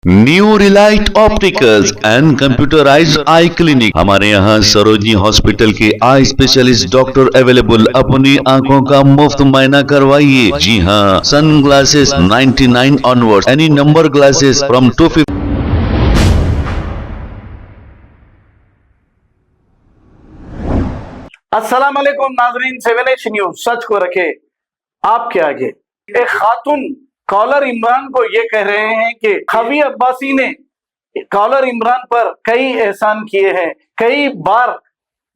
New relight opticals and computerised eye clinic. हमारे यहाँ Sarojini hospital के आई स्पेशलिस्ट डॉक्टर अवेलेबल। अपनी आंखों का मुफ्त मायना करवाइए। जी हाँ, sun glasses 99 onward, any number glasses from 250। अस्सलाम वालेकुम नाजरीन, 7H न्यूज सच को रखे आपके आगे। एक खातून कॉलर इमरान को ये कह रहे हैं कि खवी अब्बासी ने कॉलर इमरान पर कई एहसान किए हैं, कई बार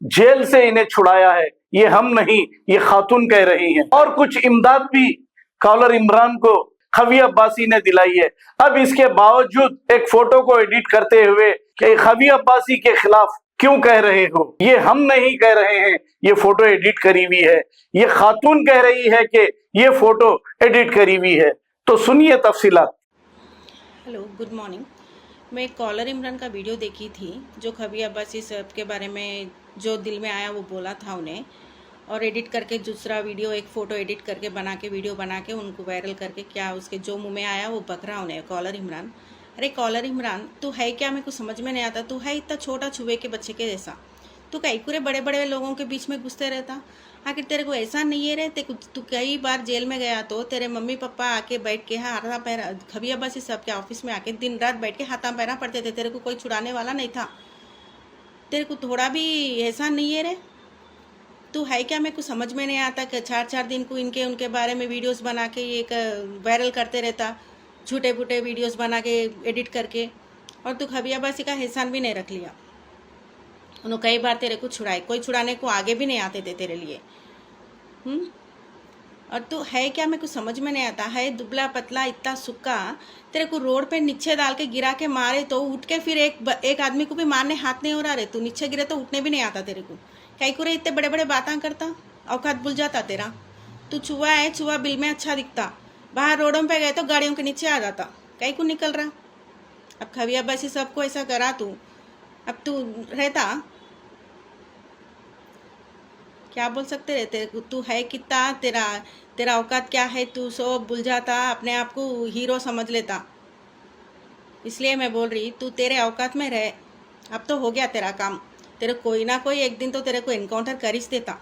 जेल से इन्हें छुड़ाया है। ये हम नहीं, ये खातून कह रही हैं। और कुछ इमदाद भी कॉलर इमरान को खवी अब्बासी ने दिलाई है। अब इसके बावजूद एक फोटो को एडिट करते हुए कि खवी अब्बासी के खिलाफ क्यों कह रहे हो, ये हम नहीं कह रहे हैं, ये फोटो एडिट करी हुई है। ये खातून कह रही है कि ये फोटो एडिट करी हुई है। तो सुनिए तफसीलात। Hello, good morning. मैं कॉलर इमरान का वीडियो देखी थी, जो खवी अब्बासी साहब के बारे में जो दिल में आया वो बोला था उन्हें, और एडिट करके दूसरा वीडियो, एक फ़ोटो एडिट करके बना के वीडियो बना के उनको वायरल करके क्या उसके जो मुंह में आया वो बक रहा उन्हें कॉलर इमरान। अरे कॉलर इमरान, तू है क्या? मेरे को समझ में नहीं आता। तू है इतना छोटा छुए के बच्चे के जैसा, तू कई पूरे बड़े बड़े लोगों के बीच में घुसते रहता। आखिर तेरे को ऐसा नहीं है रहते कुछ? तू कई बार जेल में गया तो तेरे मम्मी पापा आके बैठ के हाथा पैरा, खवी अब्बासी साहब के ऑफिस में आके दिन रात बैठ के हाथा पैरा पड़ते थे। तेरे को कोई छुड़ाने वाला नहीं था। तेरे को थोड़ा भी एहसान नहीं है रे? तू है क्या? मेरे को समझ में नहीं आता कि 4-4 दिन को इनके उनके बारे में वीडियोस बना के एक वायरल करते रहता, झूठे फूटे वीडियोस बना के एडिट करके। और तू खवी अब्बासी का एहसान भी नहीं रख लिया। उन्होंने कई बार तेरे को छुड़ाए, कोई छुड़ाने को आगे भी नहीं आते थे तेरे लिए। और तू है क्या? मेरे को समझ में नहीं आता। है दुबला पतला इतना सुक्का, तेरे को रोड पे नीचे डाल के गिरा के मारे तो उठ के फिर एक आदमी को भी मारने हाथ नहीं हो रहा रे। तू नीचे गिरे तो उठने भी नहीं आता तेरे को। कई को रे इतने बड़े बड़े बातें करता, औकात भूल जाता तेरा। तू छुआ है, छुआ बिल में अच्छा दिखता, बाहर रोडों पे गए तो गाड़ियों के नीचे आ जाता। कई को निकल रहा। अब खवी अब्बासी सबको ऐसा करा तू, अब तू रहता क्या बोल सकते रहते? तू है कितना, तेरा औकात क्या है? तू सब भूल जाता, अपने आप को हीरो समझ लेता। इसलिए मैं बोल रही, तू तेरे औकात में रह। अब तो हो गया तेरा काम। तेरे कोई ना कोई एक दिन तो तेरे को एनकाउंटर कर ही देता।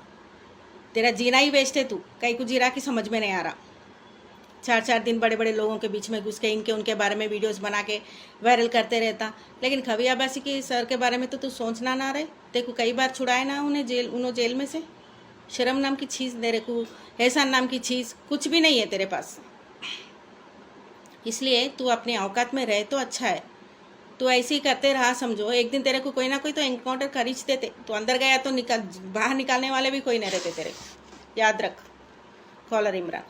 तेरा जीना ही वेस्ट है। तू कहीं को जीरा की समझ में नहीं आ रहा। 4-4 दिन बड़े बड़े लोगों के बीच में घुस के इनके उनके बारे में वीडियोस बना के वायरल करते रहता। लेकिन खवी अब्बासी की सर के बारे में तो तू सोचना ना रहे। तेरे को कई बार छुड़ाए ना उन्हें जेल में से। शर्म नाम की चीज़ तेरे को, एहसान नाम की चीज़ कुछ भी नहीं है तेरे पास। इसलिए तू अपने औकात में रहे तो अच्छा है। तू ऐसे ही करते रहा समझो, एक दिन तेरे को कोई ना कोई तो एनकाउंटर कर ही देते। तू अंदर गया तो बाहर निकालने वाले भी कोई नहीं रहते तेरे। याद रख caller Imran.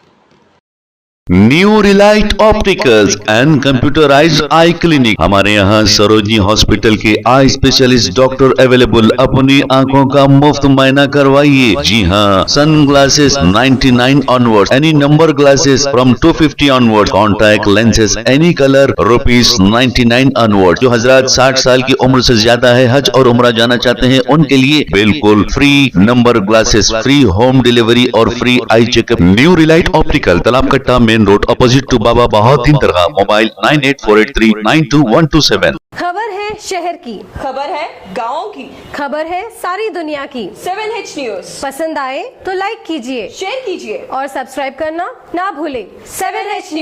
New relight opticals and computerised eye clinic. हमारे यहाँ सरोजनी हॉस्पिटल के आई स्पेशलिस्ट डॉक्टर अवेलेबल। अपनी आंखों का मुफ्त मायना करवाइए। जी हाँ, sun glasses 99 onward, any number glasses from 250 onward, contact lenses any colour ₹99 onward. जो हजरात 60 साल की उम्र से ज्यादा है, हज और उम्रा जाना चाहते हैं, उनके लिए बिल्कुल free number glasses, free home delivery और free eye checkup. New relight optical, Talab Katta, main road, opposite to Baba Bahauddin दरगाह। मोबाइल 9848392127। खबर है शहर की, खबर है गाँव की, खबर है सारी दुनिया की। 7H न्यूज पसंद आए तो लाइक कीजिए, शेयर कीजिए और सब्सक्राइब करना ना भूलें। 7H news.